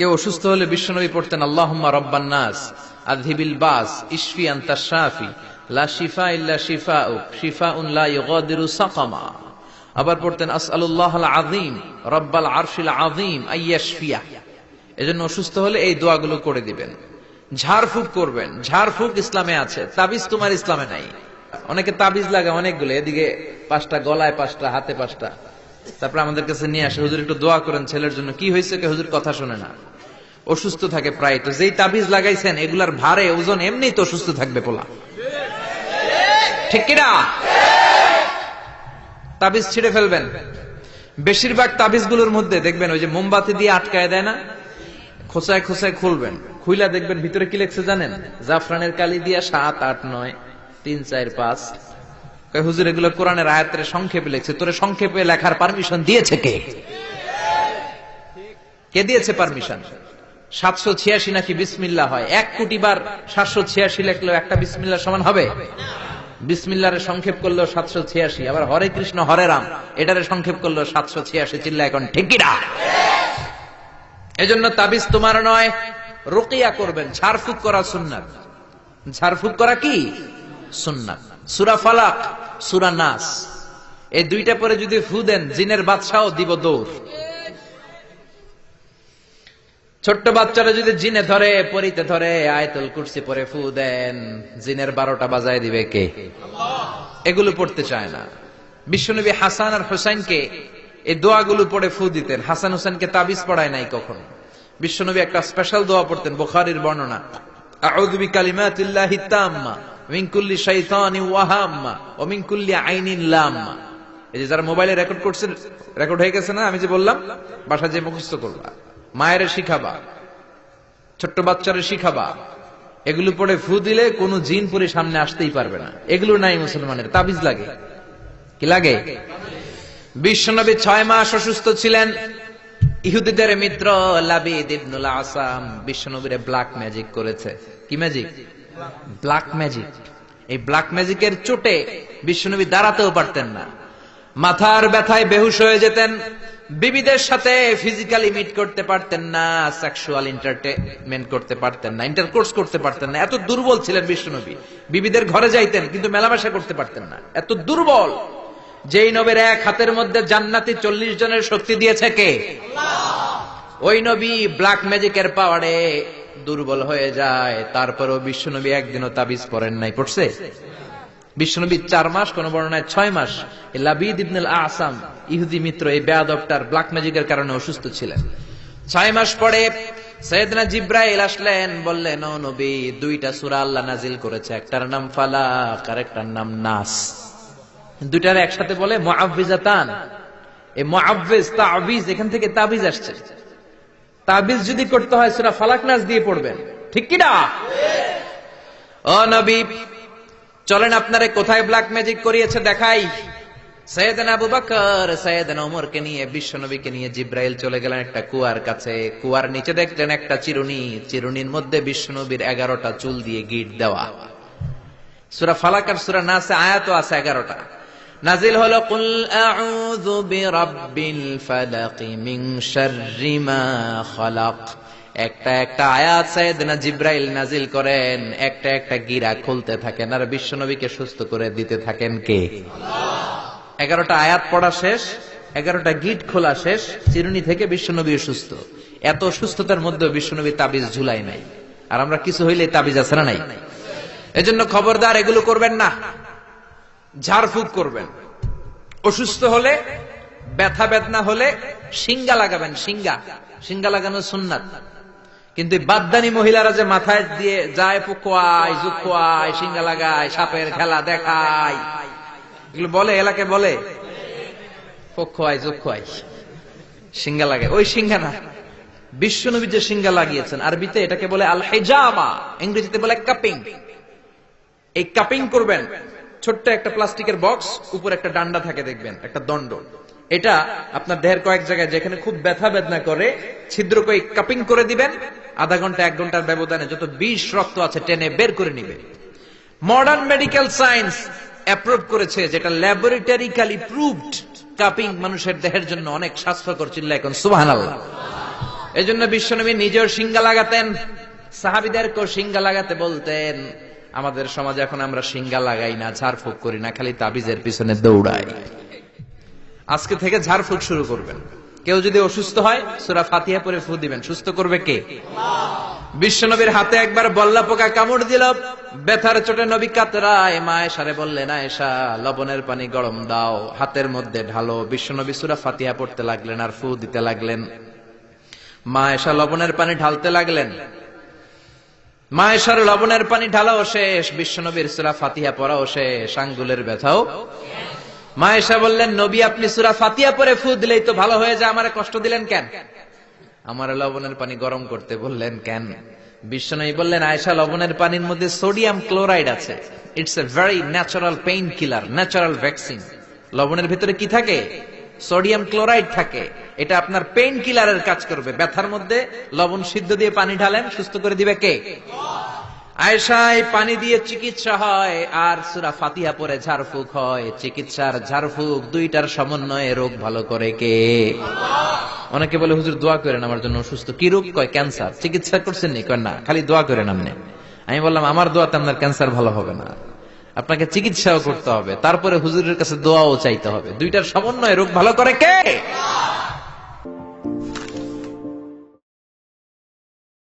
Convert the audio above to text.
কেউ অসুস্থ হলে বিশ্বনবী পড়তেন আল্লাহুম্মা রাব্বান নাস আযহিবিল বাস ইশফি আনতা শাফি লা শিফা ইল্লা শিফাউক শিফাউন লা ইউগাদিরু সাকামা। আবার পড়তেন আসআলুল্লাহাল আযীম রাব্বাল আরশিল আযীম আইয়াশফিয়া। এজন্য অসুস্থ হলে এই দোয়াগুলো করে দিবেন। ঝাড়ফুঁক করবেন। ঝাড়ফুঁক ইসলামে আছে, তাবিজ তোমার ইসলামে নাই। অনেকে তাবিজ লাগা অনেকগুলো, এদিকে 5টা, গলায় 5টা, হাতে 5টা, তারপর আমাদের কাছে নিয়ে আসে, হুজুর একটু দোয়া করেন ছেলের জন্য। কি হয়েছে? হুজুর কথা শোনে না, অসুস্থ থাকে প্রায়। তো যেই তাবিজ লাগাইছেন এগুলার ভারে ওজন এমনি তো অসুস্থ থাকবে পোলা, ঠিক কিনা? তাবিজ ছিঁড়ে ফেলবেন। বেশিরভাগ তাবিজগুলোর মধ্যে দেখবেন ওই যে মোমবাতি দিয়ে আটকায় দেয় না, খোঁচায় খোঁচায় খুলবেন, খুইলা দেখবেন ভিতরে কি লেখছে জানেন? জাফরানের কালি দিয়া 7, 8, 9, 3, 4, 5। হুজুর এগুলো কোরআনের আয়াতের সংক্ষেপে লিখছে। তোরে সংক্ষেপে লেখার পারমিশন দিয়েছে কে? কে দিয়েছে পারমিশন? 786 নাকি বিসমিল্লাহ হয়? 1 কোটি বার 786 লেখলেও একটা বিসমিল্লাহ সমান হবে? বিসমিল্লাহরে সংক্ষেপ করলেও 786, আবার হরে কৃষ্ণ হরে রাম এটারে সংক্ষেপ করলেও 786। চিল্লা এখন ঠিক কি না? এজন্য তাবিজ তোমার নয়, রুকিয়া করবেন। ঝাড়ফুঁক করা সুন্নাত। ঝাড়ফুঁক করা কি সুন্নাত। সূরা ফালাক, সূরা নাস, এই দুইটা পরে যদি ফু দেন জিনের বাদশাও দিব দৌড়। ছোট্ট বাচ্চারা যদি জিনে ধরে, পরিতে ধরে, আয়াতুল কুরসি পরে ফু দেন, জিনের 12টা বাজায় দিবে কে? আল্লাহ। এগুলো পড়তে চায় না। বিশ্বনবী হাসান আর হুসাইনকে এই দোয়াগুলো পড়ে ফু দিতেন। হাসান হুসাইনকে তাবিজ পড়ায় নাই কখনো। বিশ্বনবী একটা স্পেশাল দোয়া পড়তেন, বুখারীর বর্ণনা, আউযু বিকালিমাতিল্লাহি তাম্মা মিন কুল্লি শাইতানিন ওয়া হাম্মা ওয়া মিন কুল্লি আইনিন লাম্মা। এই যে যারা মোবাইলে রেকর্ড করছেন, রেকর্ড হয়ে গেছে না? আমি যে বললাম বাসা যে মুখস্থ করবা, মায়ের শিখাবা, ছোট্ট বাচ্চারে শিখাবা। এগুলো পড়ে ফু দিলে কোন জিন পুরি সামনে আসতেই পারবে না। এগুলো নাই মুসলমানের, তাবিজ লাগে। কি লাগে? বিশ্বনবী 6 মাস অসুস্থ ছিলেন। ইহুদিদের মিত্র লাবিদ ইবনুল আসাম বিশ্বনবীরে ব্ল্যাক ম্যাজিক করেছে। কি ম্যাজিক? Black magic. এই ব্ল্যাক ম্যাজিকের চোটে বিশ্বনবী দাঁড়াতেও পারতেন না, মাথার ব্যথায় বেহুশ হয়ে যেতেন, বিবিদের সাথে ফিজিক্যালি মিট করতে পারতেন না, সেক্সুয়াল এন্টারটেইনমেন্ট করতে পারতেন না, ইন্টারকোর্স করতে পারতেন না। এত দুর্বল ছিলেন বিশ্বনবী। বিবিদের ঘরে যাইতেন কিন্তু মেলামেশা করতে পারতেন না, এত দুর্বল। যেই নবীর এক হাতের মধ্যে জান্নাতি 40 জনের শক্তি দিয়েছে কে? আল্লাহ। ওই নবী ব্ল্যাক ম্যাজিকের পাওয়ারে দুর্বল হয়ে যায়, তারপরেও বিশ্বনবী একদিনও তাবিজ পড়েন নাই। পড়ছে? বিশ্বনবী 4 মাস, কোন বর্ণনায় 6 মাস লাবিদ ইবনুল আসাম ইহুদি মিত্র এই বেয়াদবটার ব্ল্যাক ম্যাজিকের কারণে অসুস্থ ছিলেন। 6 মাস পরে সাইয়েদনা জিবরাইল আসলেন, বললেন, ও নবী, 2টা সূরা আল্লাহ নাজিল করেছে, একটার নাম ফালাক আর একটার নাম নাস। দুইটার একসাথে বলে মুআউযিজাতান। এই মুআউযিজ, তাবিজ, এখান থেকে তাবিজ আসছে। তাবিজ যদি করতে হয় সূরা ফালাক নাস দিয়ে পড়বেন, ঠিক কি না? ও নবী, চলেন আপনারে কোথায় ব্ল্যাক ম্যাজিক করিয়েছে দেখাই। সাইয়েদনা আবু বকর সাইয়েদনা ওমরকে নিয়ে, বিশ্বনবীকে নিয়ে জিবরাইল চলে গেলেন একটা কুয়ার কাছে। কুয়ার নিচে দেখলেন একটা চিরুনি, চিরুনির মধ্যে বিশ্বনবীর 11টা চুল দিয়ে গিট দেওয়া। সূরা ফালাক আর সূরা নাসে আয়াতও আছে 11টা। নাজিল হলো কুল আউযু বিরাব্বিল ফালাক মিন শাররি মা খালাক। একটা একটা আয়াত সাইয়েদনা জিবরাইল নাজিল করেন, একটা একটা গিরা খুলতে থাকেন আর বিশ্বনবীকে সুস্থ করে দিতে থাকেন কে? আল্লাহ। 11টা আয়াত পড়া শেষ, 11টা গিট খোলা শেষ, চিরুনি থেকে বিশ্বনবী সুস্থ। এত সুস্থতার মধ্যে বিশ্বনবী তাবিজ ঝুলাই নাই। আর আমরা কিছু হইলে তাবিজ আছে না নাই? এজন্য খবরদার এগুলো করবেন না। ঝাড়ফুঁক করবেন। অসুস্থ হলে, ব্যথা বেদনা হলে সিঙ্গা লাগাবেন। সিঙ্গা লাগানো সুন্নাত। কিন্তু বাদদানি মহিলারা যে মাথায় দিয়ে যায়, পুকোয়ায়, জুকোয়ায়, সিঙ্গা লাগায়, সাপের খেলা দেখায়, এগুলো বলে, এলাকায় বলে পুকোয়ায়, জুকোয়ায়, সিঙ্গা লাগায়। ওই সিঙ্গা না, বিশ্বনবী যে সিঙ্গা লাগিয়েছেন, আরবিতে এটাকে বলে আল হিজামা, ইংরেজিতে বলে কাপিং। এই কাপিং করবেন। ছোট্ট একটা প্লাস্টিকের বক্স, উপর একটা ডান্ডা থাকে দেখবেন, একটা দণ্ড। এটা আপনার দেহের কয়েক জায়গায় যেখানে খুব ব্যথা বেদনা করে ছিদ্র করে কাপিং করে দিবেন। আধা ঘন্টা 1 ঘন্টার ব্যবধানে যত বিষ রক্ত আছে টেনে বের করে নিবে। মডার্ন মেডিকেল সায়েন্স অ্যাপ্রুভ করেছে, যেটা ল্যাবরেটরিক্যালি প্রুভড, কাপিং মানুষের দেহের জন্য অনেক স্বাস্থ্যকর। চিল্লা এখন সুবহানাল্লাহ। এজন্য বিশ্বনবী নিজেও সিঙ্গা লাগাতেন, সাহাবীদেরকেও সিঙ্গা লাগাতে বলতেন। আমাদের সমাজে এখন আমরা সিঙ্গা লাগাই না, ঝাড়ফুঁক করি না, খালি তাবিজের পিছনে দৌড়াই। আজকে থেকে ঝাড়ফুঁক শুরু করবেন। কেউ যদি অসুস্থ হয় সূরা ফাতিহা পড়ে ফু দিবেন। সুস্থ করবে কে? বিশ্বনবীর হাতে একবার বল্লা পোকা কামড় দিল, ব্যথার চোটে নবী কাতরায়। মা আয়েশারে বললেন, আয়েশা লবণের পানি গরম দাও, হাতের মধ্যে ঢালো। বিশ্বনবী সূরা ফাতিহা পড়তে লাগলেন আর ফু দিতে লাগলেন। মা আয়েশা লবণের পানি ঢালতে লাগলেন। মা আয়েশার লবণের পানি ঢালাও শেষ, বিশ্বনবীর সূরা ফাতিহা পড়াও শেষ, আঙ্গুলের ব্যথাও। মা আয়েশা বললেন, নবী আপনি সূরা ফাতিহা পড়ে ফু দিলেই তো ভালো হয়ে যায়, আমারে কষ্ট দিলেন কেন? আমার লবণের পানি গরম করতে বললেন কেন? বিশ্বনবী বললেন, আয়েশা লবণের পানির মধ্যে সোডিয়াম ক্লোরাইড আছে। It's a very natural pain killer, natural vaccine. লবণের ভিতরে কি থাকে? সোডিয়াম ক্লোরাইড থাকে। এটা আপনার পেইন কিলারের কাজ করবে। ব্যথার মধ্যে লবণ সিদ্ধ দিয়ে পানি ঢালেন, সুস্থ করে দিবে কে? আয়েশা, এই পানি দিয়ে চিকিৎসা হয় আর সূরা ফাতিহা পড়ে ঝাড়ফুঁক হয়। চিকিৎসার ঝাড়ফুঁক দুইটার সমন্বয়ে রোগ ভালো করে কে? অনেকে বলে, হুজুর দোয়া করেন আমার জন্য অসুস্থ। কি রোগ? কয় ক্যান্সার। চিকিৎসা করছেন নি? কয় না, খালি দোয়া করেন আপনি। আমি বললাম, আমার দোয়াতে আপনার ক্যান্সার ভালো হবে না, আপনাকে চিকিৎসাও করতে হবে, তারপরে হুজুরের কাছে দোয়াও চাইতে হবে। দুইটার সমন্বয়ে রোগ ভালো করে কে?